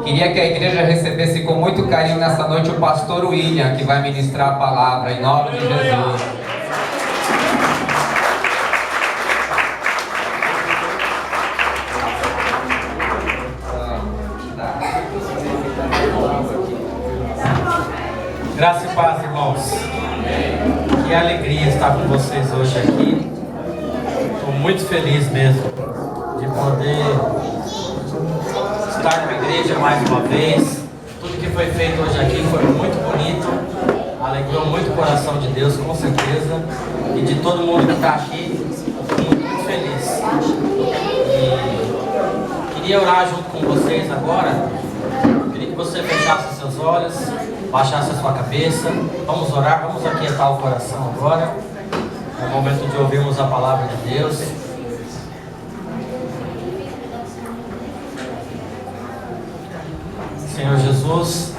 Queria que a igreja recebesse com muito carinho nessa noite o pastor William, que vai ministrar a palavra, em nome de Jesus. Graça e paz, irmãos. Que alegria estar com vocês hoje aqui. Estou muito feliz mesmo de poder estar com a igreja mais uma vez. Tudo que foi feito hoje aqui foi muito bonito, alegrou muito o coração de Deus, com certeza, e de todo mundo que está aqui. Estou muito feliz. E queria orar junto com vocês agora. Queria que você fechasse seus olhos, baixasse a sua cabeça. Vamos orar, vamos aquietar o coração agora. É o momento de ouvirmos a palavra de Deus. Senhor Jesus,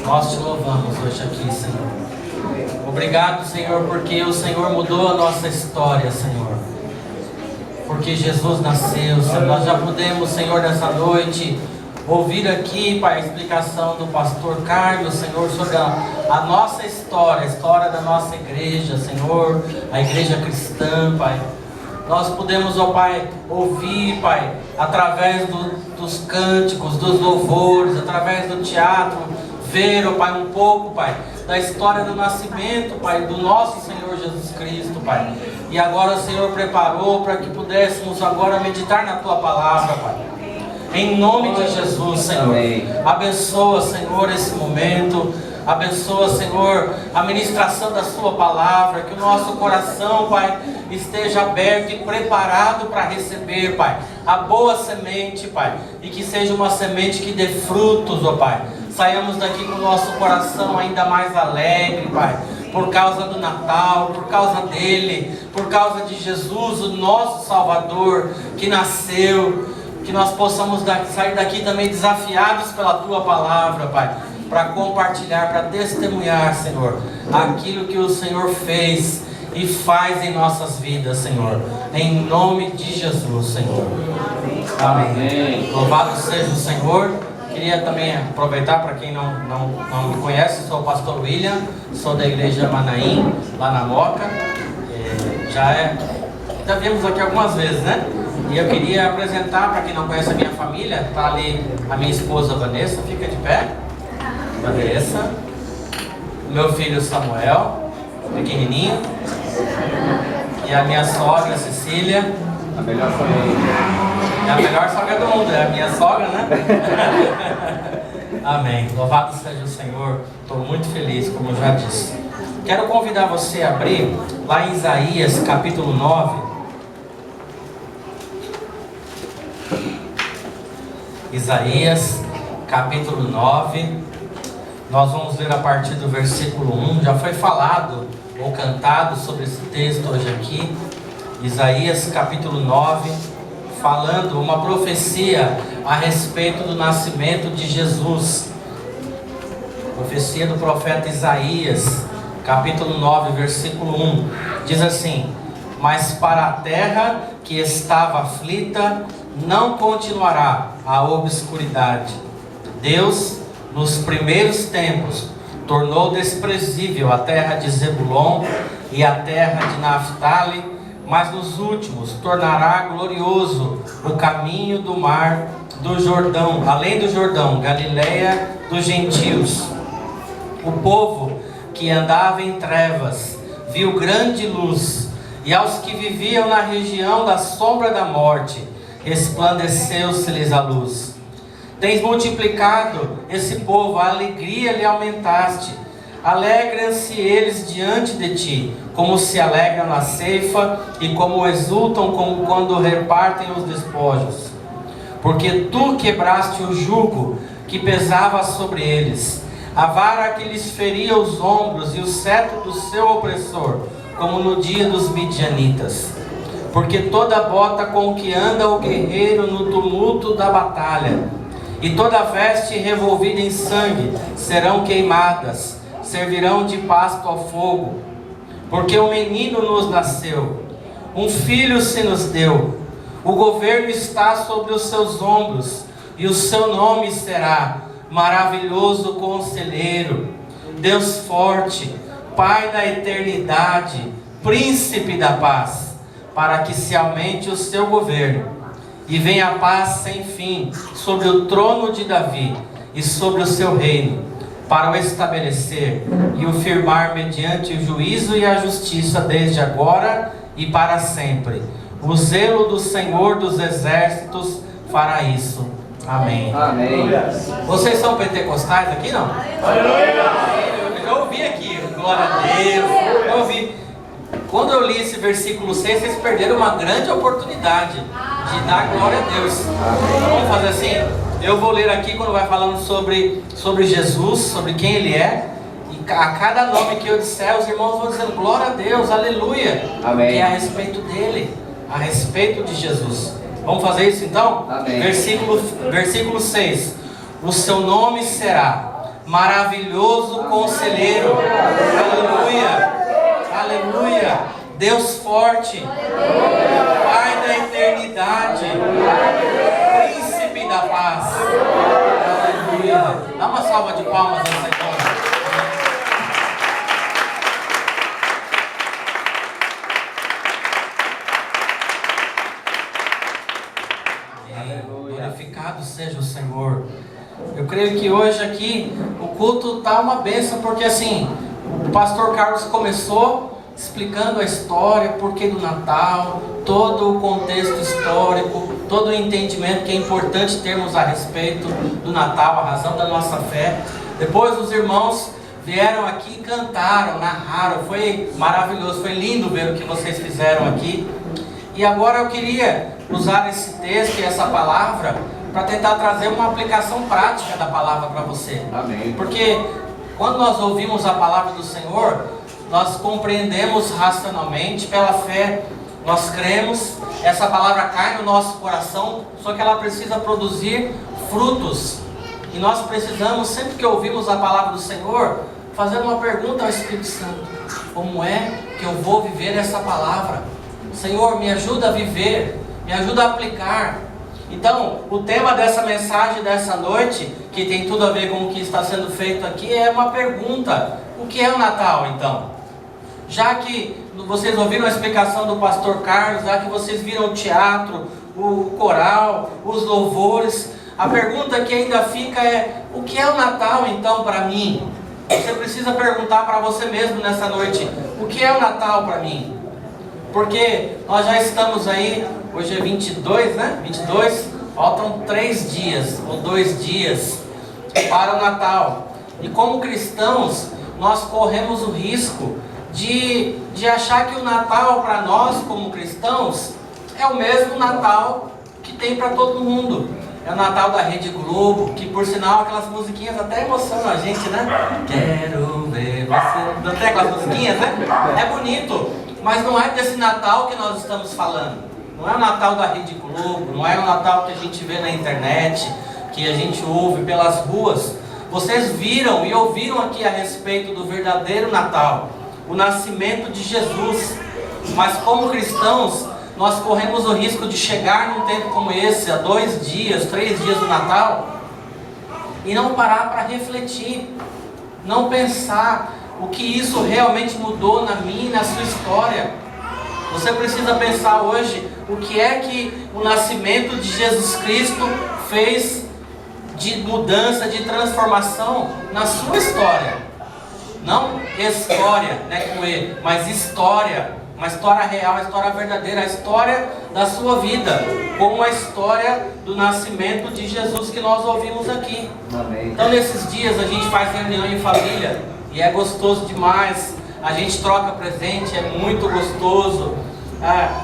nós te louvamos hoje aqui, Senhor. Obrigado, Senhor, porque o Senhor mudou a nossa história, Senhor. Porque Jesus nasceu, Senhor. Nós já podemos, Senhor, nessa noite ouvir aqui, Pai, a explicação do pastor Carlos, Senhor, sobre a nossa história, a história da nossa igreja, Senhor, a igreja cristã, Pai. Nós podemos, ó Pai, ouvir, Pai, através dos cânticos, dos louvores, através do teatro, ver, ó Pai, um pouco, Pai, da história do nascimento, Pai, do nosso Senhor Jesus Cristo, Pai. E agora o Senhor preparou para que pudéssemos agora meditar na Tua palavra, Pai. Em nome de Jesus, Senhor. Amém. Abençoa, Senhor, esse momento. Abençoa, Senhor, a ministração da Sua palavra. Que o nosso coração, Pai, esteja aberto e preparado para receber, Pai, a boa semente, Pai. E que seja uma semente que dê frutos, ó Pai. Saiamos daqui com o nosso coração ainda mais alegre, Pai, por causa do Natal, por causa dele, por causa de Jesus, o nosso Salvador, que nasceu. Que nós possamos sair daqui também desafiados pela Tua palavra, Pai, para compartilhar, para testemunhar, Senhor, aquilo que o Senhor fez e faz em nossas vidas, Senhor, em nome de Jesus, Senhor. Amém. Louvado seja o Senhor. Queria também aproveitar, para quem não me conhece, sou o pastor William, sou da igreja Manaim, lá na Moca. Já viemos aqui algumas vezes, né? E eu queria apresentar, para quem não conhece a minha família, está ali a minha esposa Vanessa, fica de pé. Vanessa, meu filho Samuel, pequenininho, e a minha sogra Cecília, A melhor família. é a melhor sogra do mundo, é a minha sogra, né? Amém. Louvado seja o Senhor. Estou muito feliz, como eu já disse. Quero convidar você a abrir lá em Isaías capítulo 9. Isaías capítulo 9. Nós vamos ler a partir do versículo 1. Já foi falado ou cantado sobre esse texto hoje aqui. Isaías capítulo 9, falando uma profecia a respeito do nascimento de Jesus. Profecia do profeta Isaías, capítulo 9, versículo 1. Diz assim: mas para a terra que estava aflita não continuará a obscuridade. Deus, nos primeiros tempos, tornou desprezível a terra de Zebulon e a terra de Naftali, mas nos últimos tornará glorioso o caminho do mar do Jordão, além do Jordão, Galileia dos gentios. O povo que andava em trevas viu grande luz, e aos que viviam na região da sombra da morte resplandeceu-se-lhes a luz. Tens multiplicado esse povo, a alegria lhe aumentaste. Alegram-se eles diante de ti, como se alegram na ceifa e como exultam como quando repartem os despojos. Porque tu quebraste o jugo que pesava sobre eles, a vara que lhes feria os ombros e o cetro do seu opressor, como no dia dos midianitas. Porque toda bota com que anda o guerreiro no tumulto da batalha, e toda veste revolvida em sangue serão queimadas, servirão de pasto ao fogo. Porque um menino nos nasceu, um filho se nos deu, o governo está sobre os seus ombros, e o seu nome será Maravilhoso Conselheiro, Deus Forte, Pai da Eternidade, Príncipe da Paz, para que se aumente o seu governo e venha a paz sem fim sobre o trono de Davi e sobre o seu reino, para o estabelecer e o firmar mediante o juízo e a justiça desde agora e para sempre. O zelo do Senhor dos Exércitos fará isso. Amém. Amém. Vocês são pentecostais aqui, não? Eu já ouvi aqui, glória a Deus. Eu ouvi. Quando eu li esse versículo 6, vocês perderam uma grande oportunidade de dar glória a Deus. Vamos fazer assim? Eu vou ler aqui quando vai falando sobre Jesus, sobre quem Ele é. E a cada nome que eu disser, os irmãos vão dizendo glória a Deus, aleluia. Amém. Que é a respeito dele, a respeito de Jesus. Vamos fazer isso então? Amém. Versículo 6. O seu nome será Maravilhoso Conselheiro. Aleluia. Aleluia. Deus Forte. Pai da Eternidade. Príncipe da Paz. Aleluia. Dá uma salva de palmas ao Senhor. Glorificado seja o Senhor. Eu creio que hoje aqui o culto está uma bênção, porque assim, o pastor Carlos começou explicando a história, porquê do Natal, todo o contexto histórico, todo o entendimento que é importante termos a respeito do Natal, a razão da nossa fé. Depois os irmãos vieram aqui e cantaram, narraram, foi maravilhoso, foi lindo ver o que vocês fizeram aqui. E agora eu queria usar esse texto e essa palavra para tentar trazer uma aplicação prática da palavra para você. Amém. Porque quando nós ouvimos a palavra do Senhor, nós compreendemos racionalmente, pela fé, nós cremos, essa palavra cai no nosso coração, só que ela precisa produzir frutos. E nós precisamos, sempre que ouvimos a palavra do Senhor, fazer uma pergunta ao Espírito Santo: como é que eu vou viver essa palavra? Senhor, me ajuda a viver, me ajuda a aplicar. Então, o tema dessa mensagem dessa noite, que tem tudo a ver com o que está sendo feito aqui, é uma pergunta: o que é o Natal então? Já que vocês ouviram a explicação do pastor Carlos, já que vocês viram o teatro, o coral, os louvores, a pergunta que ainda fica é: o que é o Natal então para mim? Você precisa perguntar para você mesmo nessa noite: o que é o Natal para mim? Porque nós já estamos aí, hoje é 22, né? 22, faltam 3 dias ou 2 dias para o Natal. E como cristãos, nós corremos o risco de achar que o Natal para nós como cristãos é o mesmo Natal que tem para todo mundo. É o Natal da Rede Globo, que por sinal aquelas musiquinhas até emocionam a gente, né? Quero ver você. Não tem aquelas musiquinhas, né? É bonito, mas não é desse Natal que nós estamos falando. Não é o Natal da Rede Globo, não é o Natal que a gente vê na internet, que a gente ouve pelas ruas. Vocês viram e ouviram aqui a respeito do verdadeiro Natal, o nascimento de Jesus. Mas como cristãos, nós corremos o risco de chegar num tempo como esse, há 2 dias, 3 dias do Natal, e não parar para refletir, não pensar o que isso realmente mudou na minha e na sua história. Você precisa pensar hoje o que é que o nascimento de Jesus Cristo fez de mudança, de transformação na sua história. Não história, né, com E, mas história. Uma história real, uma história verdadeira, a história da sua vida, como a história do nascimento de Jesus que nós ouvimos aqui. Amém. Então nesses dias a gente faz reunião em família e é gostoso demais. A gente troca presente, é muito gostoso.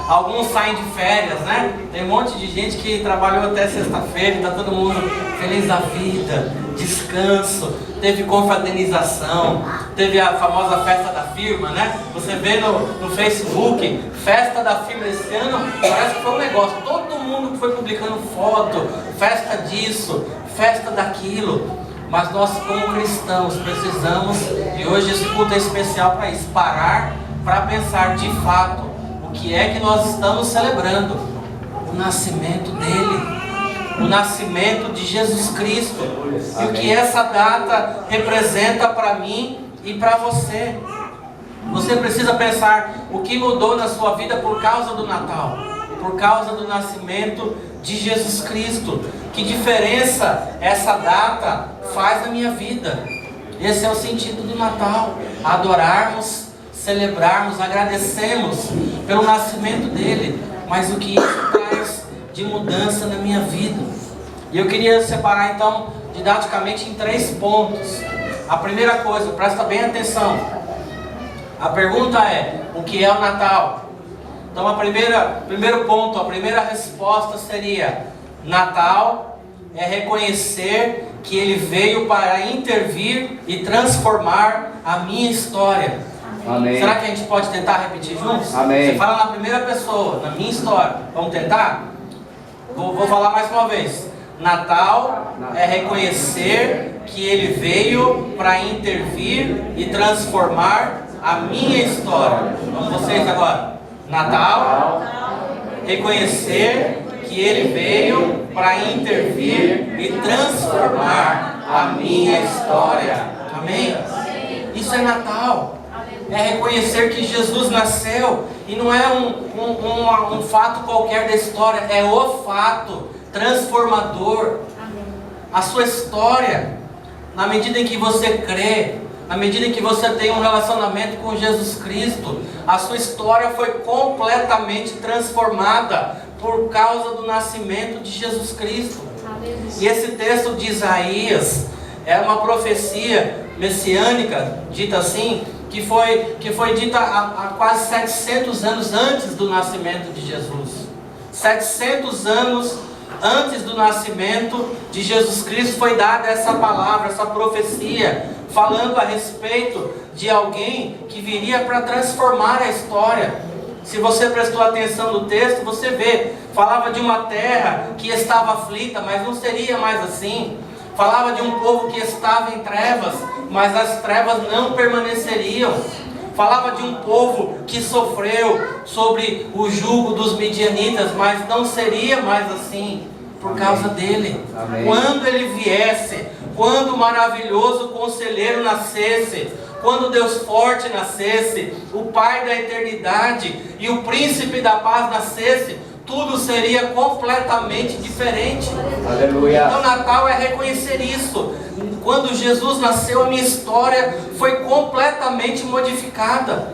Alguns saem de férias, né? Tem um monte de gente que trabalhou até sexta-feira e está todo mundo feliz da vida, descanso. Teve confraternização, teve a famosa festa da firma, né? Você vê no Facebook, festa da firma esse ano, parece que foi um negócio. Todo mundo foi publicando foto, festa disso, festa daquilo. Mas nós como cristãos precisamos, e hoje esse culto é especial para isso, parar para pensar de fato o que é que nós estamos celebrando. O nascimento dele, o nascimento de Jesus Cristo. E o que essa data representa para mim e para você. Você precisa pensar o que mudou na sua vida por causa do Natal, por causa do nascimento de Jesus Cristo. Que diferença essa data faz na minha vida? Esse é o sentido do Natal: adorarmos, celebrarmos, agradecemos pelo nascimento dele. Mas o que isso traz de mudança na minha vida? E eu queria separar então didaticamente em 3 pontos. A primeira coisa, presta bem atenção. A pergunta é: o que é o Natal? Então primeiro ponto, a primeira resposta seria: Natal é reconhecer que Ele veio para intervir e transformar a minha história. Amém. Será que a gente pode tentar repetir juntos? Amém. Você fala na primeira pessoa, na minha história. Vamos tentar? Vou falar mais uma vez. Natal é reconhecer que Ele veio para intervir e transformar a minha história. Vamos vocês agora. Natal, reconhecer que Ele veio para intervir e transformar a minha história. Amém? Isso é Natal. É reconhecer que Jesus nasceu. E não é um fato qualquer da história. É o fato transformador. A sua história, na medida em que você crê, na medida em que você tem um relacionamento com Jesus Cristo, a sua história foi completamente transformada por causa do nascimento de Jesus Cristo. E esse texto de Isaías é uma profecia messiânica, dita assim, que foi dita há quase 700 anos antes do nascimento de Jesus. 700 anos antes do nascimento de Jesus Cristo foi dada essa palavra, essa profecia, falando a respeito de alguém que viria para transformar a história. Se você prestou atenção no texto, você vê, falava de uma terra que estava aflita, mas não seria mais assim. Falava de um povo que estava em trevas, mas as trevas não permaneceriam. Falava de um povo que sofreu sobre o jugo dos midianitas, mas não seria mais assim por causa dele. Amém. Quando ele viesse, quando o maravilhoso conselheiro nascesse, quando Deus forte nascesse, o Pai da eternidade e o príncipe da paz nascesse, tudo seria completamente diferente. Aleluia. Então Natal é reconhecer isso. Quando Jesus nasceu, a minha história foi completamente modificada.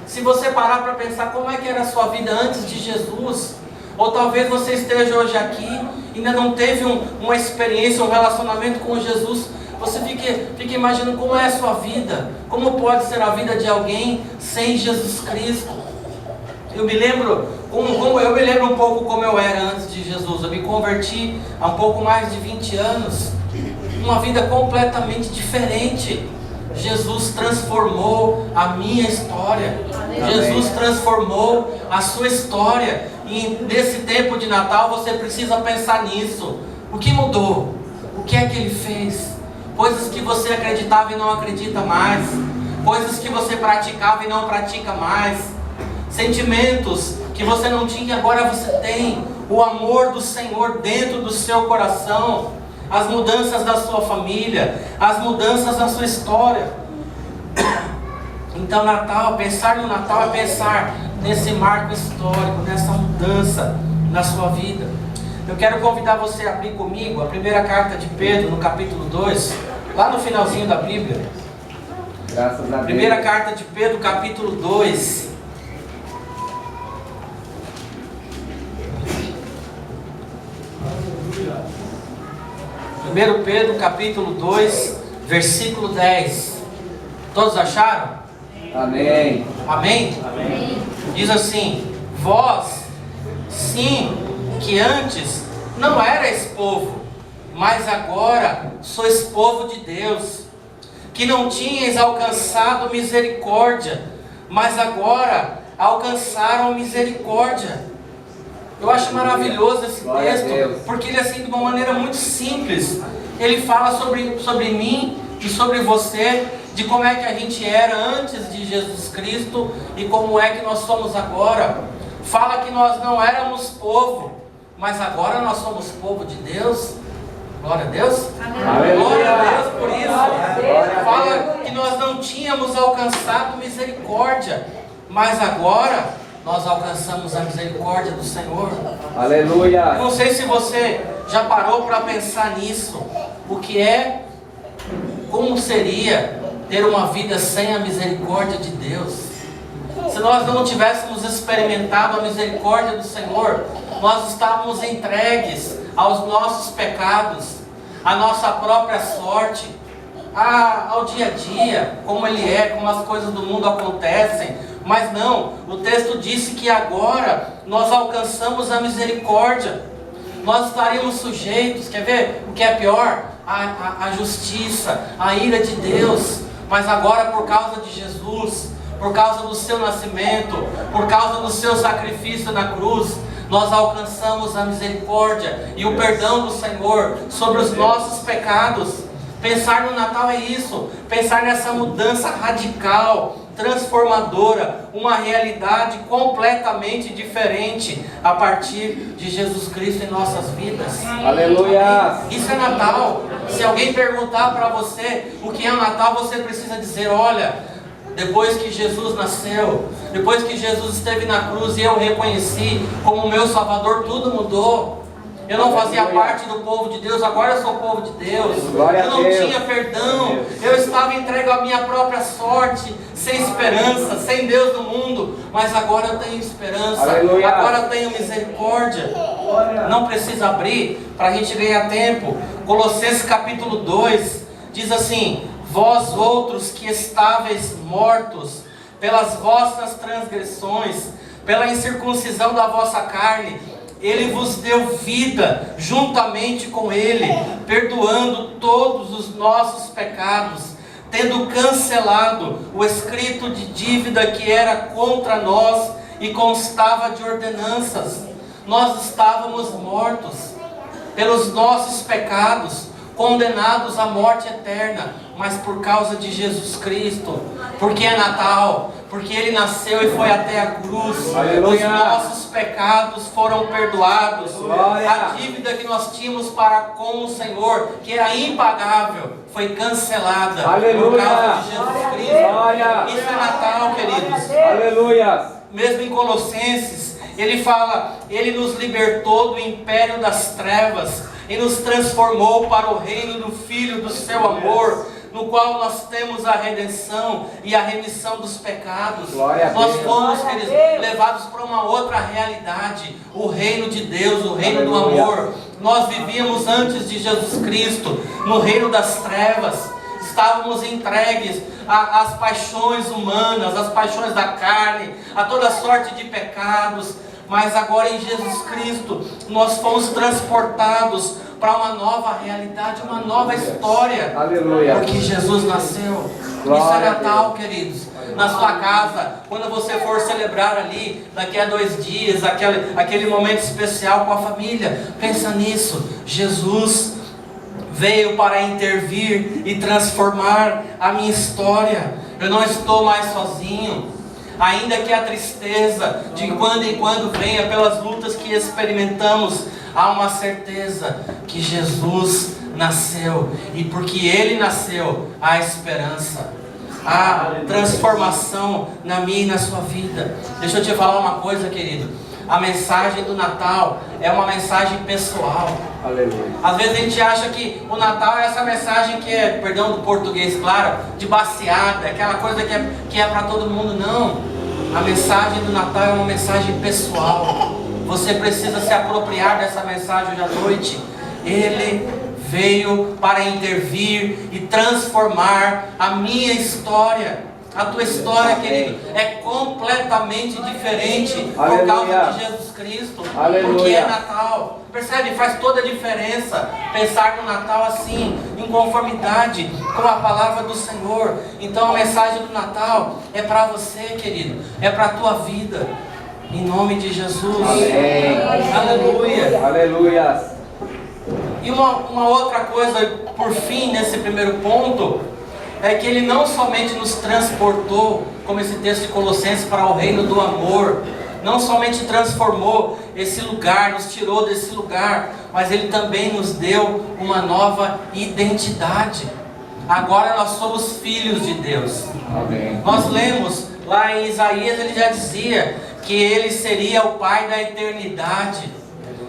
Se você parar para pensar como é que era a sua vida antes de Jesus, ou talvez você esteja hoje aqui e ainda não teve uma experiência, um relacionamento com Jesus, você fica imaginando como é a sua vida, como pode ser a vida de alguém sem Jesus Cristo. Eu me lembro um pouco como eu era antes de Jesus. Eu me converti há um pouco mais de 20 anos. Uma vida completamente diferente. Jesus transformou a minha história. Amém. Jesus transformou a sua história. E nesse tempo de Natal você precisa pensar nisso. O que mudou? O que é que Ele fez? Coisas que você acreditava e não acredita mais. Coisas que você praticava e não pratica mais. Sentimentos que você não tinha, agora você tem. O amor do Senhor dentro do seu coração. As mudanças da sua família, as mudanças na sua história. Então Natal, pensar no Natal é pensar nesse marco histórico, nessa mudança na sua vida. Eu quero convidar você a abrir comigo a primeira carta de Pedro, no capítulo 2, lá no finalzinho da Bíblia. Graças a Deus. Primeira carta de Pedro, capítulo 2. 1 Pedro capítulo 2, versículo 10. Todos acharam? Amém. Amém? Amém. Diz assim: vós, sim, que antes não erais povo, mas agora sois povo de Deus, que não tinhais alcançado misericórdia, mas agora alcançaram misericórdia. Eu acho maravilhoso esse Glória a texto, Deus. porque ele assim, de uma maneira muito simples, ele fala sobre mim e sobre você, de como é que a gente era antes de Jesus Cristo e como é que nós somos agora. Fala que nós não éramos povo, mas agora nós somos povo de Deus. Glória a Deus. Aleluia. Glória a Deus por isso. Glória a Fala Deus. que nós não tínhamos alcançado misericórdia, mas agora nós alcançamos a misericórdia do Senhor. Eu Aleluia. não sei se você já parou para pensar nisso. O que é, como seria ter uma vida sem a misericórdia de Deus? Se nós não tivéssemos experimentado a misericórdia do Senhor, nós estávamos entregues aos nossos pecados, à nossa própria sorte, ao dia a dia, como ele é, como as coisas do mundo acontecem. Mas não, o texto disse que agora nós alcançamos a misericórdia. Nós estaríamos sujeitos, quer ver o que é pior? A justiça, a ira de Deus. Mas agora, por causa de Jesus, por causa do seu nascimento, por causa do seu sacrifício na cruz, nós alcançamos a misericórdia e o perdão do Senhor sobre os nossos pecados. Pensar no Natal é isso, pensar nessa mudança radical, transformadora, uma realidade completamente diferente a partir de Jesus Cristo em nossas vidas. Aleluia. Isso é Natal. Se alguém perguntar para você o que é o Natal, você precisa dizer: olha, depois que Jesus nasceu, depois que Jesus esteve na cruz e eu reconheci como meu Salvador, tudo mudou. Eu não fazia parte do povo de Deus, agora eu sou povo de Deus. Eu não tinha perdão, eu estava entregue à minha própria sorte, sem esperança, sem Deus no mundo. Mas agora eu tenho esperança, agora eu tenho misericórdia. Não precisa abrir para a gente ganhar tempo. Colossenses capítulo 2 diz assim: vós outros que estáveis mortos pelas vossas transgressões, pela incircuncisão da vossa carne, Ele vos deu vida juntamente com Ele, perdoando todos os nossos pecados, tendo cancelado o escrito de dívida que era contra nós e constava de ordenanças. Nós estávamos mortos pelos nossos pecados, condenados à morte eterna, mas por causa de Jesus Cristo, porque é Natal, porque Ele nasceu e foi até a cruz, Aleluia. os nossos pecados foram perdoados, Glória. a dívida que nós tínhamos para com o Senhor, que era impagável, foi cancelada. Aleluia. Por causa de Jesus Cristo. Glória. Isso é Natal, queridos. Aleluia. Mesmo em Colossenses, ele fala: Ele nos libertou do império das trevas e nos transformou para o reino do Filho do seu amor, no qual nós temos a redenção e a remissão dos pecados. Glória a Nós Deus. fomos, queridos, levados para uma outra realidade, o reino de Deus, o reino do Aleluia. amor. Nós vivíamos antes de Jesus Cristo no reino das trevas. Estávamos entregues às paixões humanas, às paixões da carne, a toda sorte de pecados. Mas agora em Jesus Cristo nós fomos transportados para uma nova realidade, uma nova história. Aleluia. Porque Jesus nasceu. Glória Isso é a Natal, Deus. queridos. Na sua casa, quando você for celebrar ali, daqui a 2 dias, aquele momento especial com a família, pensa nisso. Jesus veio para intervir e transformar a minha história. Eu não estou mais sozinho. Ainda que a tristeza de quando em quando venha pelas lutas que experimentamos, há uma certeza que Jesus nasceu. E porque Ele nasceu, há esperança, há transformação na minha e na sua vida. Deixa eu te falar uma coisa, querido. A mensagem do Natal é uma mensagem pessoal. Aleluia. Às vezes a gente acha que o Natal é essa mensagem que é, perdão do português, claro, de baseada, aquela coisa que é para todo mundo. Não. A mensagem do Natal é uma mensagem pessoal. Você precisa se apropriar dessa mensagem hoje à noite. Ele veio para intervir e transformar a minha história. A tua história, querido, é completamente diferente por causa de Jesus Cristo. Aleluia. Porque é Natal. Percebe? Faz toda a diferença pensar no Natal assim, em conformidade com a palavra do Senhor. Então a mensagem do Natal é para você, querido, é para a tua vida. Em nome de Jesus. Amém. Aleluia. Aleluia. E uma outra coisa, por fim, nesse primeiro ponto, é que Ele não somente nos transportou, como esse texto de Colossenses, para o reino do amor, não somente transformou esse lugar, nos tirou desse lugar, mas Ele também nos deu uma nova identidade. Agora nós somos filhos de Deus. Amém. Nós lemos lá em Isaías, ele já dizia que Ele seria o Pai da eternidade.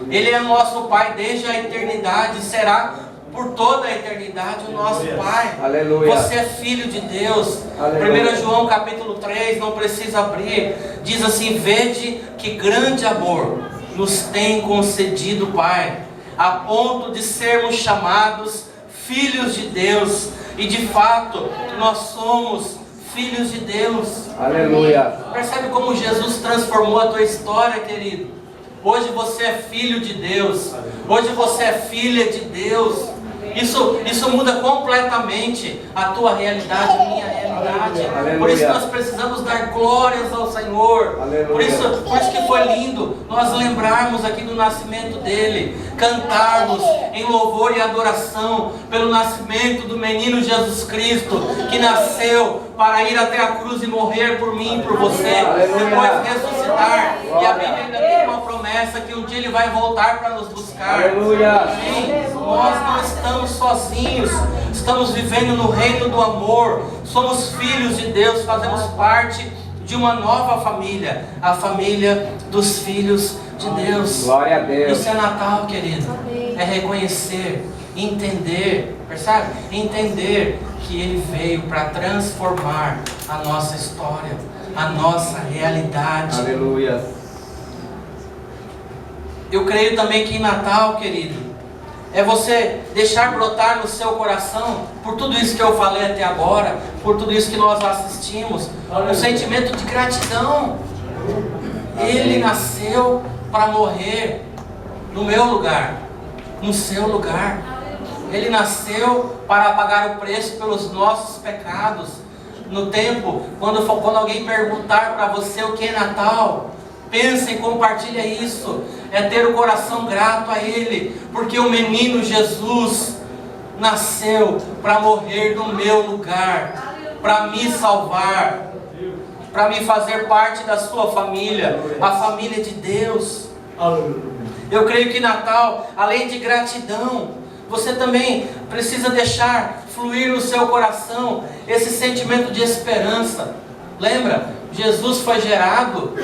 Ele é nosso Pai desde a eternidade, será por toda a eternidade o nosso Pai. Aleluia. Você é filho de Deus. Aleluia. 1 João capítulo 3, não precisa abrir, diz assim: vede que grande amor nos tem concedido o Pai, a ponto de sermos chamados filhos de Deus. E de fato, nós somos filhos de Deus. Aleluia. Percebe como Jesus transformou a tua história, querido? Hoje você é filho de Deus. Hoje você é filha de Deus. Isso muda completamente a tua realidade, a minha realidade. Aleluia. Por isso nós precisamos dar glórias ao Senhor. Aleluia. Por isso que foi lindo nós lembrarmos aqui do nascimento dele, cantarmos em louvor e adoração pelo nascimento do menino Jesus Cristo, que nasceu para ir até a cruz e morrer por mim e por você, Aleluia. depois ressuscitar. E a Glória. Bíblia ainda tem uma promessa que um dia ele vai voltar para nos buscar. Aleluia. Amém? Nós não estamos sozinhos, estamos vivendo no reino do amor, somos filhos de Deus, fazemos parte de uma nova família, a família dos filhos de Deus. Glória a Deus. Isso é Natal, querido. É reconhecer, entender, percebe? Entender que Ele veio para transformar a nossa história, a nossa realidade. Aleluia. Eu creio também que em Natal, querido, é você deixar brotar no seu coração, por tudo isso que eu falei até agora, por tudo isso que nós assistimos, um sentimento de gratidão. Ele nasceu para morrer no meu lugar, no seu lugar. Ele nasceu para pagar o preço pelos nossos pecados. No tempo, quando alguém perguntar para você o que é Natal, pensa e compartilha isso. É ter o coração grato a Ele, porque o menino Jesus nasceu para morrer no meu lugar, para me salvar, para me fazer parte da sua família, a família de Deus. Eu creio que Natal, além de gratidão, você também precisa deixar fluir no seu coração esse sentimento de esperança. Lembra? Jesus foi gerado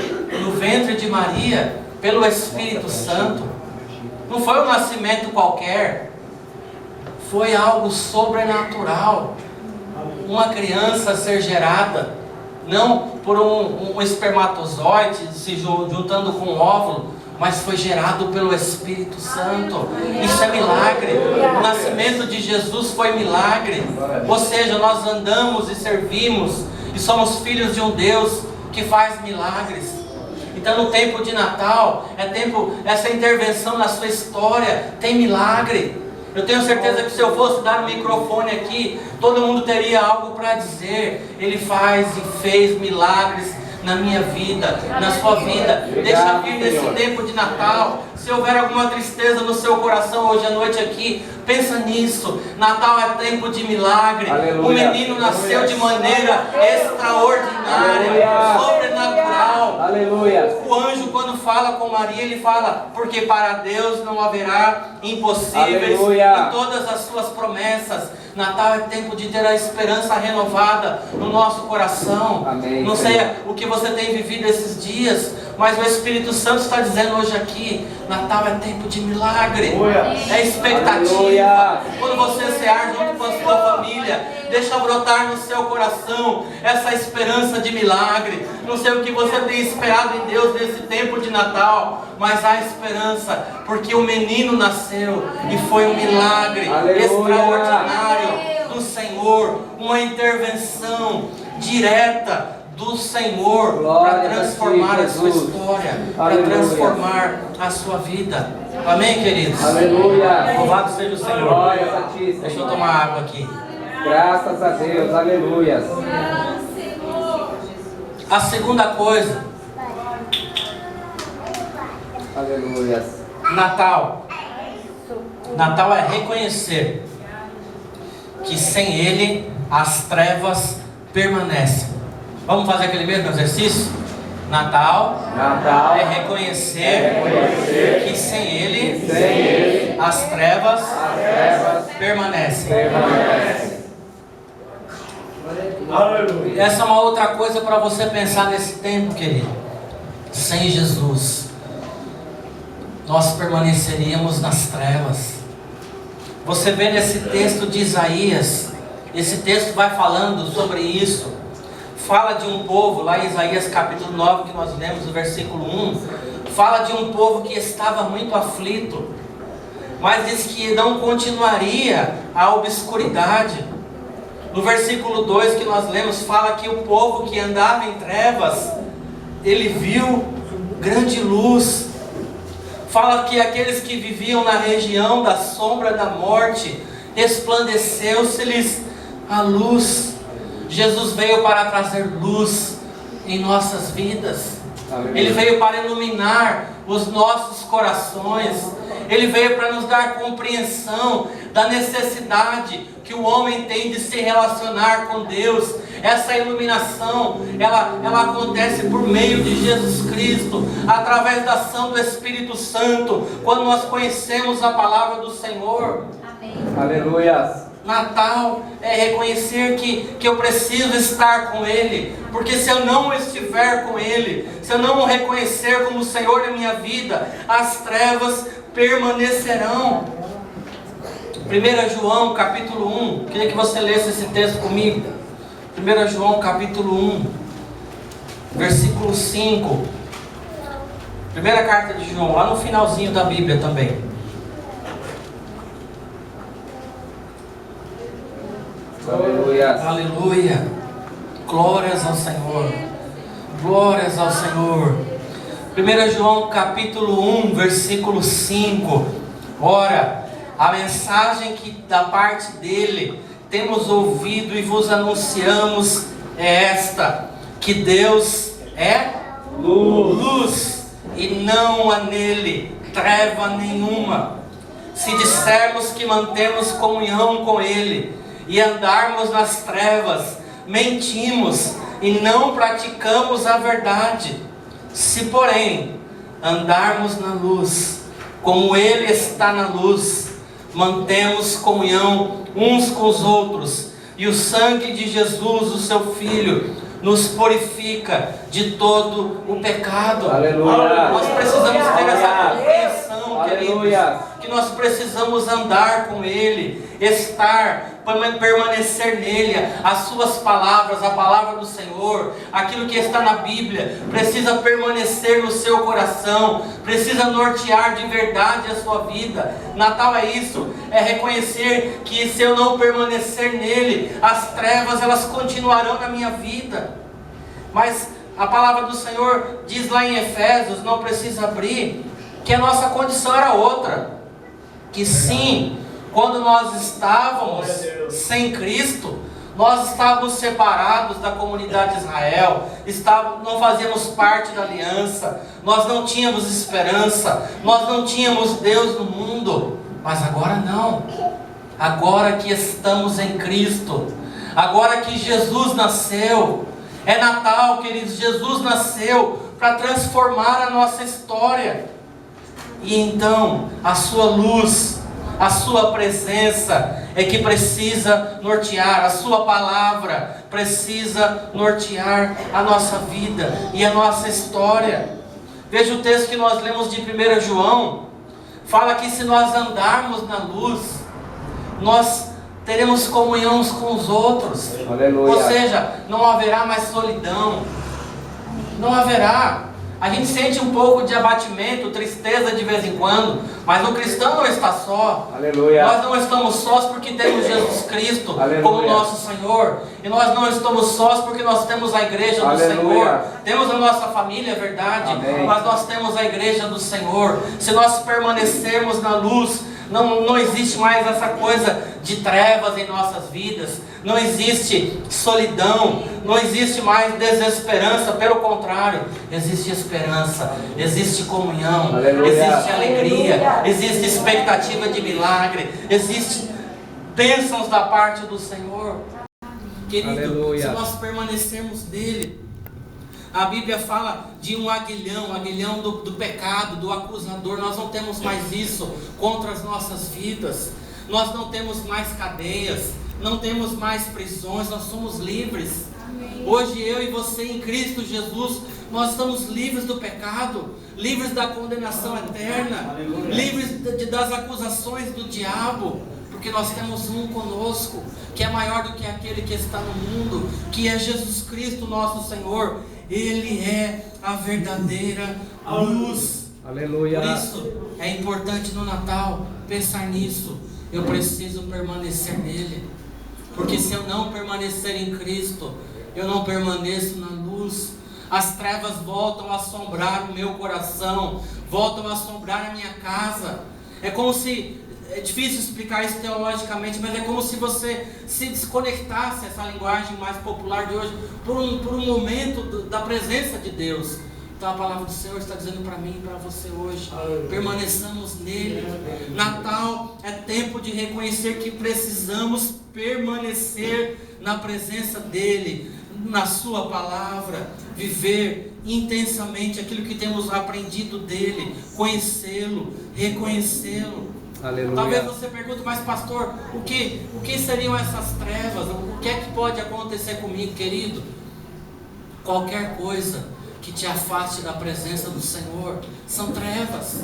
no ventre de Maria pelo Espírito Santo. Não foi um nascimento qualquer, foi algo sobrenatural. Uma criança ser gerada, não por um espermatozoide se juntando com um óvulo, mas foi gerado pelo Espírito Santo. Isso é milagre. O nascimento de Jesus foi milagre. Ou seja, nós andamos e servimos e somos filhos de um Deus que faz milagres. Então no tempo de Natal, essa intervenção na sua história tem milagre. Eu tenho certeza que se eu fosse dar um microfone aqui, todo mundo teria algo para dizer. Ele faz e fez milagres na minha vida, na sua vida. Deixa vir nesse tempo de Natal. Se houver alguma tristeza no seu coração hoje à noite aqui, pensa nisso. Natal é tempo de milagre. Aleluia. O menino nasceu de maneira extraordinária, Aleluia. sobrenatural. Aleluia. O anjo, quando fala com Maria, ele fala: porque para Deus não haverá impossíveis. Aleluia. Em todas as suas promessas. Natal é tempo de ter a esperança renovada no nosso coração. Amém. Não sei o que você tem vivido esses dias, mas o Espírito Santo está dizendo hoje aqui: Natal é tempo de milagre. É expectativa. Aleluia. Quando você cear junto com a sua família, deixa brotar no seu coração essa esperança de milagre. Não sei o que você tem esperado em Deus nesse tempo de Natal, mas há esperança, porque o menino nasceu e foi um milagre Aleluia. extraordinário do Senhor, uma intervenção direta do Senhor para transformar a sua história, para transformar a sua vida. Amém, queridos? Aleluia. Louvado seja o Senhor. Glória a ti, Deixa eu Senhor. tomar água aqui. Graças a Deus. Aleluia. A segunda coisa, Aleluia. Natal. Natal é reconhecer que sem Ele as trevas permanecem. Vamos fazer aquele mesmo exercício? Natal Natal é reconhecer que sem Ele as trevas permanecem. Essa é uma outra coisa para você pensar nesse tempo, querido. Sem Jesus, nós permaneceríamos nas trevas. Você vê nesse texto de Isaías, esse texto vai falando sobre isso. Fala de um povo, lá em Isaías capítulo 9, que nós lemos o versículo 1, fala de um povo que estava muito aflito, mas diz que não continuaria a obscuridade. No versículo 2 que nós lemos, fala que o povo que andava em trevas, ele viu grande luz. Fala que aqueles que viviam na região da sombra da morte, resplandeceu-se-lhes a luz. Jesus veio para trazer luz em nossas vidas. Ele veio para iluminar os nossos corações. Ele veio para nos dar compreensão da necessidade que o homem tem de se relacionar com Deus. Essa iluminação, ela acontece por meio de Jesus Cristo, através da ação do Espírito Santo, quando nós conhecemos a palavra do Senhor. Amém. Aleluia. Natal é reconhecer que eu preciso estar com Ele, porque se eu não estiver com Ele, se eu não o reconhecer como o Senhor da minha vida, as trevas permanecerão. 1 João capítulo 1, queria que você lesse esse texto comigo. 1 João capítulo 1, versículo 5. Primeira carta de João, lá no finalzinho da Bíblia também. Aleluia. Aleluia. Glórias ao Senhor. Glórias ao Senhor. 1 João capítulo 1, versículo 5. Ora, a mensagem que da parte dele temos ouvido e vos anunciamos é esta: que Deus é luz e não há nele treva nenhuma. Se dissermos que mantemos comunhão com ele e andarmos nas trevas, mentimos e não praticamos a verdade. Se porém andarmos na luz, como ele está na luz, mantemos comunhão uns com os outros, e o sangue de Jesus, o seu Filho, nos purifica de todo o pecado. Aleluia. Nós precisamos ter essa compreensão, queridos, Aleluia. que nós precisamos andar com Ele, estar, permanecer nele. As suas palavras, a palavra do Senhor, aquilo que está na Bíblia, precisa permanecer no seu coração, precisa nortear de verdade a sua vida. Natal é isso, é reconhecer que se eu não permanecer nele, as trevas elas continuarão na minha vida. Mas a palavra do Senhor diz lá em Efésios, não precisa abrir, que a nossa condição era outra. Que sim, quando nós estávamos sem Cristo, nós estávamos separados da comunidade de Israel, não fazíamos parte da aliança, nós não tínhamos esperança, nós não tínhamos Deus no mundo. Mas agora não. Agora que estamos em Cristo, agora que Jesus nasceu, é Natal, queridos. Jesus nasceu para transformar a nossa história. E então, a sua luz, a sua presença é que precisa nortear, a sua palavra precisa nortear a nossa vida e a nossa história. Veja o texto que nós lemos de 1 João, fala que se nós andarmos na luz, nós teremos comunhão uns com os outros. Aleluia. Ou seja, não haverá mais solidão, não haverá. A gente sente um pouco de abatimento, tristeza de vez em quando, mas o cristão não está só. Aleluia. Nós não estamos sós porque temos Jesus Cristo Aleluia. como nosso Senhor. E nós não estamos sós porque nós temos a igreja do Aleluia. Senhor. Temos a nossa família, é verdade, Amém. mas nós temos a igreja do Senhor. Se nós permanecermos na luz, não existe mais essa coisa de trevas em nossas vidas, não existe solidão, não existe mais desesperança, pelo contrário, existe esperança, existe comunhão, Aleluia. existe alegria, existe expectativa de milagre, existe bênçãos da parte do Senhor. Querido, Aleluia. se nós permanecermos nele, A Bíblia fala de um aguilhão do pecado, do acusador. Nós não temos mais isso contra as nossas vidas. Nós não temos mais cadeias, não temos mais prisões, nós somos livres. Hoje eu e você em Cristo Jesus, nós estamos livres do pecado, livres da condenação eterna, livres das acusações do diabo, porque nós temos um conosco, que é maior do que aquele que está no mundo, que é Jesus Cristo nosso Senhor. Ele é a verdadeira luz. Aleluia. Por isso é importante no Natal pensar nisso. Eu preciso permanecer nele, porque se eu não permanecer em Cristo, eu não permaneço na luz. As trevas voltam a assombrar o meu coração, voltam a assombrar a minha casa. É como se, é difícil explicar isso teologicamente, mas é como se você se desconectasse, essa linguagem mais popular de hoje, por um momento da presença de Deus. Então a palavra do Senhor está dizendo para mim e para você hoje: permaneçamos nele. Natal é tempo de reconhecer que precisamos permanecer na presença dele, na sua palavra, viver intensamente aquilo que temos aprendido dele, conhecê-lo, reconhecê-lo. Aleluia. Talvez você pergunte, mas pastor, o que seriam essas trevas? O que é que pode acontecer comigo, querido? Qualquer coisa que te afaste da presença do Senhor são trevas.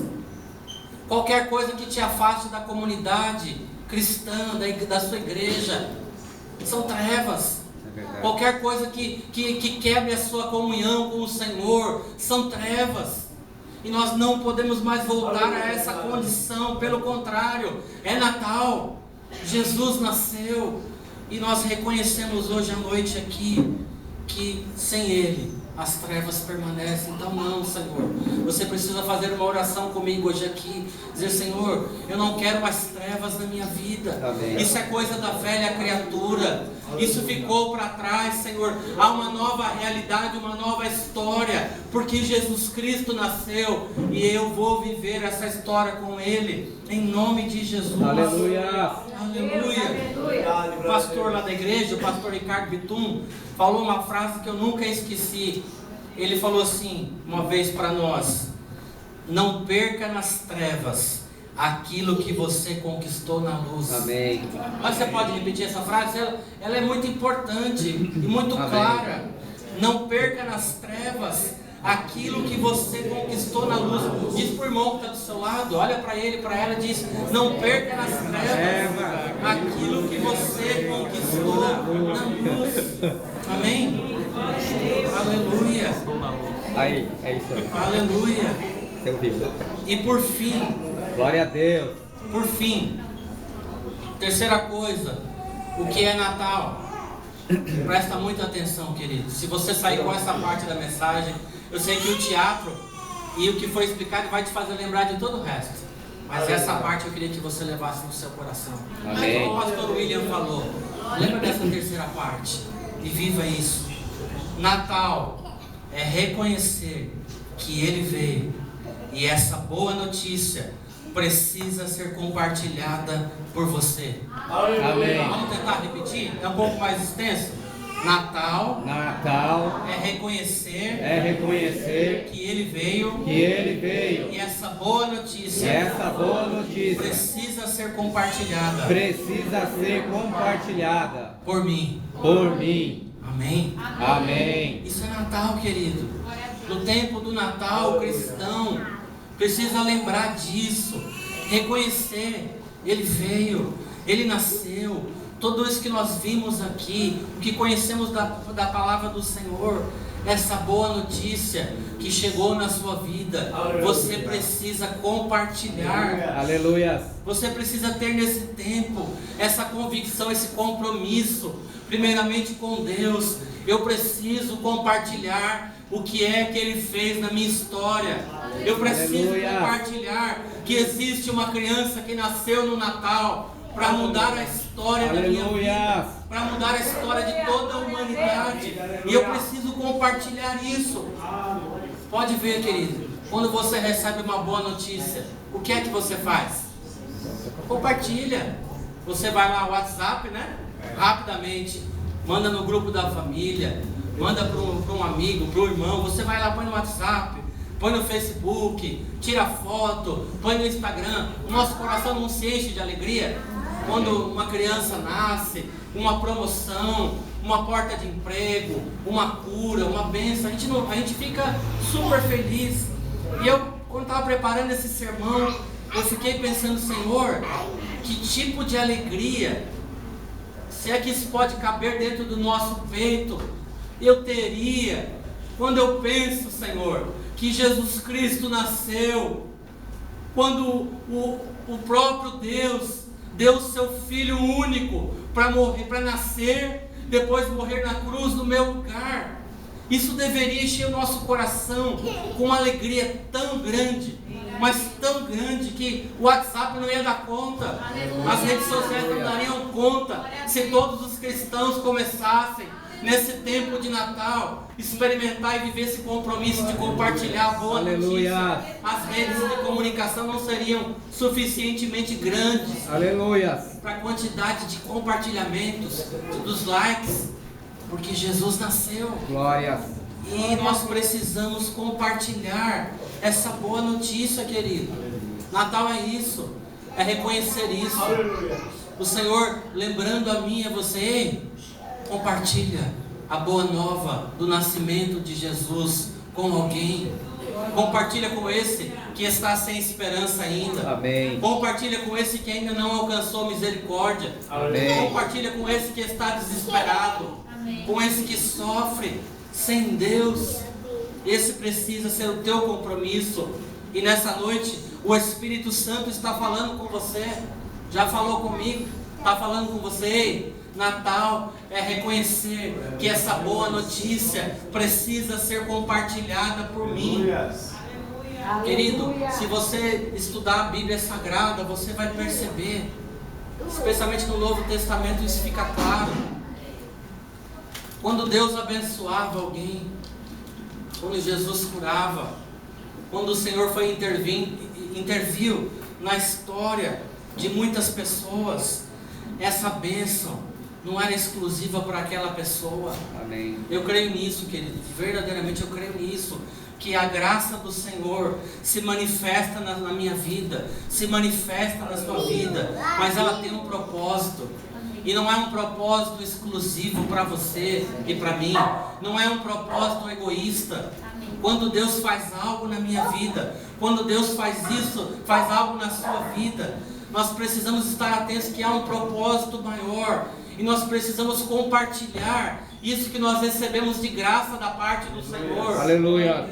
Qualquer coisa que te afaste da comunidade cristã, da sua igreja, são trevas. Qualquer coisa que quebre a sua comunhão com o Senhor, são trevas. E nós não podemos mais voltar a essa condição. Pelo contrário, é Natal, Jesus nasceu, e nós reconhecemos hoje à noite aqui que sem Ele as trevas permanecem. Então não, Senhor, você precisa fazer uma oração comigo hoje aqui, dizer: Senhor, eu não quero mais trevas na minha vida. Amém. Isso é coisa da velha criatura, isso ficou para trás, Senhor. Há uma nova realidade, uma nova história, porque Jesus Cristo nasceu, e eu vou viver essa história com Ele, em nome de Jesus. Aleluia. Aleluia. O pastor lá da igreja, o pastor Ricardo Bitum, falou uma frase que eu nunca esqueci. Ele falou assim uma vez para nós: não perca nas trevas aquilo que você conquistou na luz. Amém. Mas você pode repetir essa frase? Ela é muito importante e muito Amém. clara. Não perca nas trevas aquilo que você conquistou na luz. Diz para o irmão que está do seu lado, olha para ele, para ela, diz: não perca nas trevas aquilo que você conquistou na luz. Amém? Aleluia. Aí, é isso aí. Aleluia. Você ouviu? E por fim, Glória a Deus. terceira coisa, o que é Natal? Presta muita atenção, querido. Se você sair com essa parte da mensagem, eu sei que o teatro e o que foi explicado vai te fazer lembrar de todo o resto, mas essa parte eu queria que você levasse no seu coração. Amém. Como o pastor William falou, lembra dessa terceira parte e viva isso. Natal é reconhecer que Ele veio, e essa boa notícia precisa ser compartilhada por você. Amém. Vamos tentar repetir? É um pouco mais extenso. Natal é reconhecer que que Ele veio, Ele veio. e essa boa notícia Essa boa notícia precisa ser compartilhada precisa ser compartilhada por mim. por mim. Amém? Amém. Isso é Natal, querido. No tempo do Natal, o cristão precisa lembrar disso, reconhecer: Ele veio, Ele nasceu. Tudo isso que nós vimos aqui, o que conhecemos da palavra do Senhor, essa boa notícia que chegou na sua vida, você precisa compartilhar. Aleluia. Você precisa ter nesse tempo essa convicção, esse compromisso, primeiramente com Deus. Eu preciso compartilhar o que é que Ele fez na minha história. Eu preciso compartilhar que existe uma criança que nasceu no Natal para mudar a história da minha vida, para mudar a história de toda a humanidade. E eu preciso compartilhar isso. Pode ver, querido, quando você recebe uma boa notícia, o que é que você faz? Compartilha. Você vai lá no WhatsApp, né? Rapidamente. manda no grupo da família, manda para um amigo, para um irmão. Você vai lá, põe no WhatsApp, põe no Facebook, tira foto, põe no Instagram. O nosso coração não se enche de alegria quando uma criança nasce, uma promoção, uma porta de emprego, uma cura, uma bênção. A gente fica super feliz. E eu, quando estava preparando esse sermão, eu fiquei pensando, Senhor, que tipo de alegria, se é que isso pode caber dentro do nosso peito, eu teria, quando eu penso, Senhor, que Jesus Cristo nasceu, quando o próprio Deus deu o seu Filho único para morrer, para nascer, depois morrer na cruz no meu lugar. Isso deveria encher o nosso coração com uma alegria tão grande, mas tão grande, que o WhatsApp não ia dar conta, as redes sociais não dariam conta, se todos os cristãos começassem, nesse tempo de Natal, experimentar e viver esse compromisso de compartilhar a boa notícia. As redes de comunicação não seriam suficientemente grandes para a quantidade de compartilhamentos, dos likes, porque Jesus nasceu. Glórias. E nós precisamos compartilhar essa boa notícia, querido. Natal é isso, é reconhecer isso. O Senhor lembrando a mim e a você, compartilha a boa nova do nascimento de Jesus com alguém. Compartilha com esse que está sem esperança ainda. Amém. Compartilha com esse que ainda não alcançou misericórdia. Amém. Compartilha com esse que está desesperado. Amém. Com esse que sofre sem Deus. Esse precisa ser o teu compromisso. E nessa noite o Espírito Santo está falando com você. Já falou comigo, está falando com você. Natal é reconhecer que essa boa notícia precisa ser compartilhada por mim. Querido, se você estudar a Bíblia Sagrada, você vai perceber, especialmente no Novo Testamento, isso fica claro. Quando Deus abençoava alguém, quando Jesus curava, quando o Senhor foi interviu na história de muitas pessoas, essa bênção não era exclusiva para aquela pessoa. Amém. Eu creio nisso, querido. Verdadeiramente eu creio nisso. Que a graça do Senhor se manifesta na minha vida, se manifesta na sua vida, mas ela tem um propósito. E não é um propósito exclusivo para você e para mim. Não é um propósito egoísta. Quando Deus faz algo na minha vida, quando Deus faz isso, faz algo na sua vida, nós precisamos estar atentos que há um propósito maior. E nós precisamos compartilhar isso que nós recebemos de graça da parte do Senhor. Aleluia.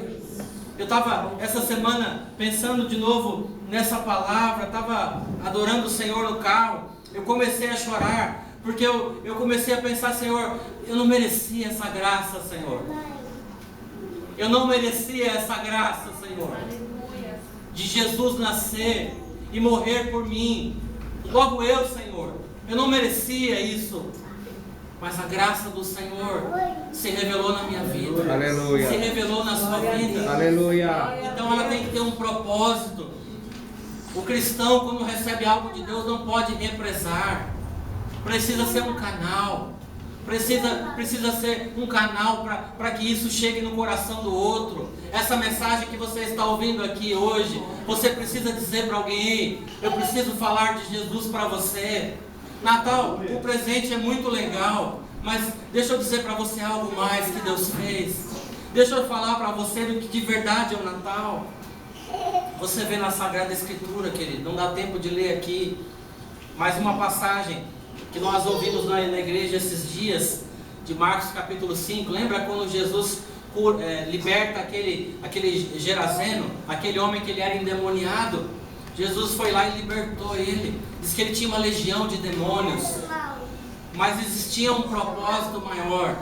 Eu estava essa semana pensando de novo nessa palavra, estava adorando o Senhor no carro. Eu comecei a chorar, porque eu comecei a pensar, Senhor, eu não merecia essa graça, Senhor. Eu não merecia essa graça, Senhor, de Jesus nascer e morrer por mim. Logo eu, Senhor, eu não merecia isso, mas a graça do Senhor se revelou na minha vida. Aleluia. Se revelou na sua vida. Aleluia. Então ela tem que ter um propósito. O cristão, quando recebe algo de Deus, não pode represar. Precisa ser um canal. Precisa ser um canal para que isso chegue no coração do outro. Essa mensagem que você está ouvindo aqui hoje, você precisa dizer para alguém: eu preciso falar de Jesus para você. Natal, o presente é muito legal, mas deixa eu dizer para você algo mais que Deus fez. Deixa eu falar para você do que de verdade é o Natal. Você vê na Sagrada Escritura, querido, não dá tempo de ler aqui, mas uma passagem que nós ouvimos na igreja esses dias, de Marcos capítulo 5, lembra quando Jesus liberta aquele Gerazeno, aquele homem que ele era endemoniado? Jesus foi lá e libertou ele. Diz que ele tinha uma legião de demônios, mas existia um propósito maior.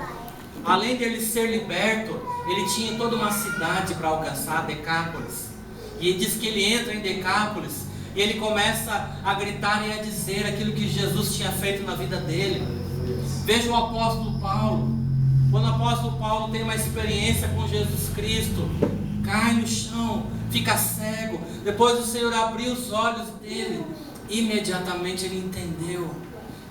Além de ele ser liberto, ele tinha toda uma cidade para alcançar, Decápolis. E diz que ele entra em Decápolis e ele começa a gritar e a dizer aquilo que Jesus tinha feito na vida dele. Veja o apóstolo Paulo. Quando o apóstolo Paulo tem uma experiência com Jesus Cristo, cai no chão, fica cego. Depois o Senhor abriu os olhos dele. Imediatamente ele entendeu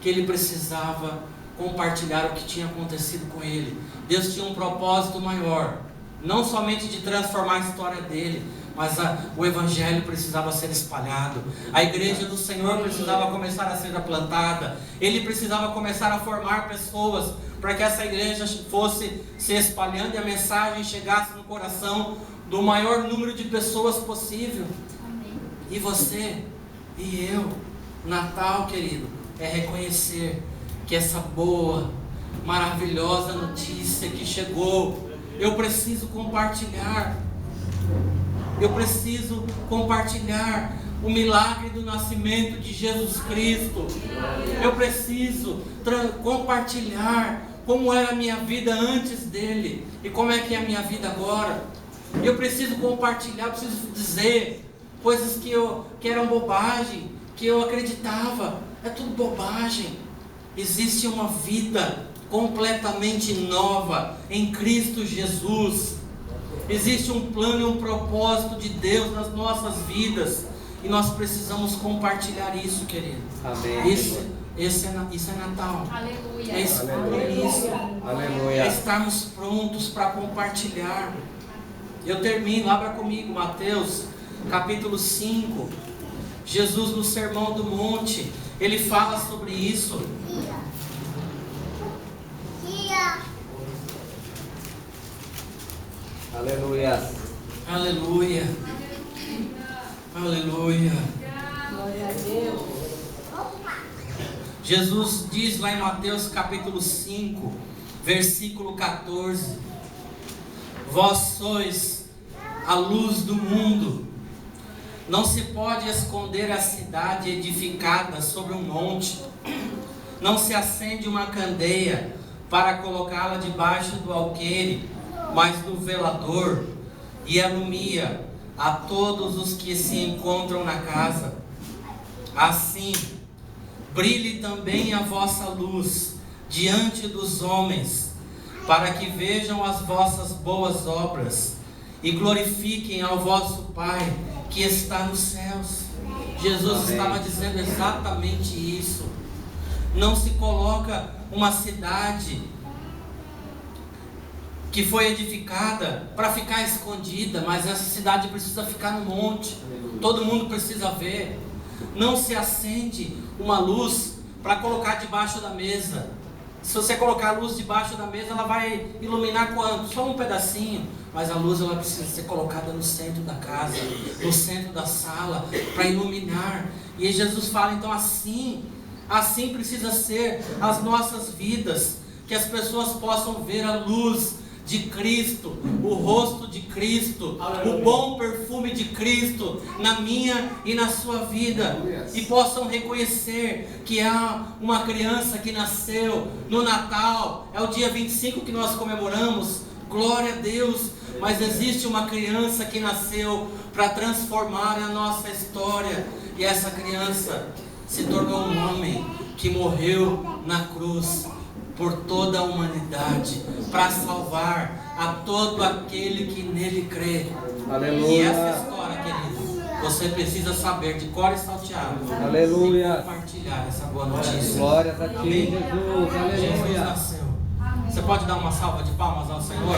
que ele precisava compartilhar o que tinha acontecido com ele. Deus tinha um propósito maior, não somente de transformar a história dele, mas o evangelho precisava ser espalhado, a igreja do Senhor precisava começar a ser plantada, ele precisava começar a formar pessoas, para que essa igreja fosse se espalhando e a mensagem chegasse no coração do maior número de pessoas possível. E você e eu, Natal, querido, é reconhecer que essa boa, maravilhosa notícia que chegou, eu preciso compartilhar. Eu preciso compartilhar o milagre do nascimento de Jesus Cristo. Eu preciso compartilhar como era a minha vida antes dele e como é que é a minha vida agora. Eu preciso compartilhar, eu preciso dizer coisas que eram bobagem, que eu acreditava. É tudo bobagem. Existe uma vida completamente nova em Cristo Jesus. Existe um plano e um propósito de Deus nas nossas vidas. E nós precisamos compartilhar isso, querido. Amém. Isso é Natal. Aleluia. É esse compromisso. Aleluia. É estarmos prontos para compartilhar. Eu termino, abra comigo, Mateus capítulo 5. Jesus no Sermão do Monte, ele fala sobre isso. Aleluia. Aleluia. Aleluia. Glória a Deus. Jesus diz lá em Mateus capítulo 5, versículo 14: Vós sois a luz do mundo. Não se pode esconder a cidade edificada sobre um monte. Não se acende uma candeia para colocá-la debaixo do alqueire, mas no velador, e alumia a todos os que se encontram na casa. Assim, brilhe também a vossa luz diante dos homens, para que vejam as vossas boas obras e glorifiquem ao vosso Pai que está nos céus. Jesus Amém. estava dizendo exatamente isso. Não se coloca uma cidade que foi edificada para ficar escondida, mas essa cidade precisa ficar no monte. Todo mundo precisa ver. Não se acende uma luz para colocar debaixo da mesa. Se você colocar a luz debaixo da mesa, ela vai iluminar quanto? Só um pedacinho. Mas a luz ela precisa ser colocada no centro da casa, no centro da sala, para iluminar. E aí Jesus fala, então assim precisa ser as nossas vidas, que as pessoas possam ver a luz de Cristo, o rosto de Cristo, o bom perfume de Cristo na minha e na sua vida, e possam reconhecer que há uma criança que nasceu no Natal. É o dia 25 que nós comemoramos, glória a Deus, mas existe uma criança que nasceu para transformar a nossa história, e essa criança se tornou um homem que morreu na cruz por toda a humanidade, para salvar a todo aquele que nele crê. Aleluia. E essa história, querido, você precisa saber de cor e salteado. Aleluia. E compartilhar essa boa notícia. Glórias a ti, Amém. Jesus. Jesus Aleluia. nasceu. Você pode dar uma salva de palmas ao Senhor?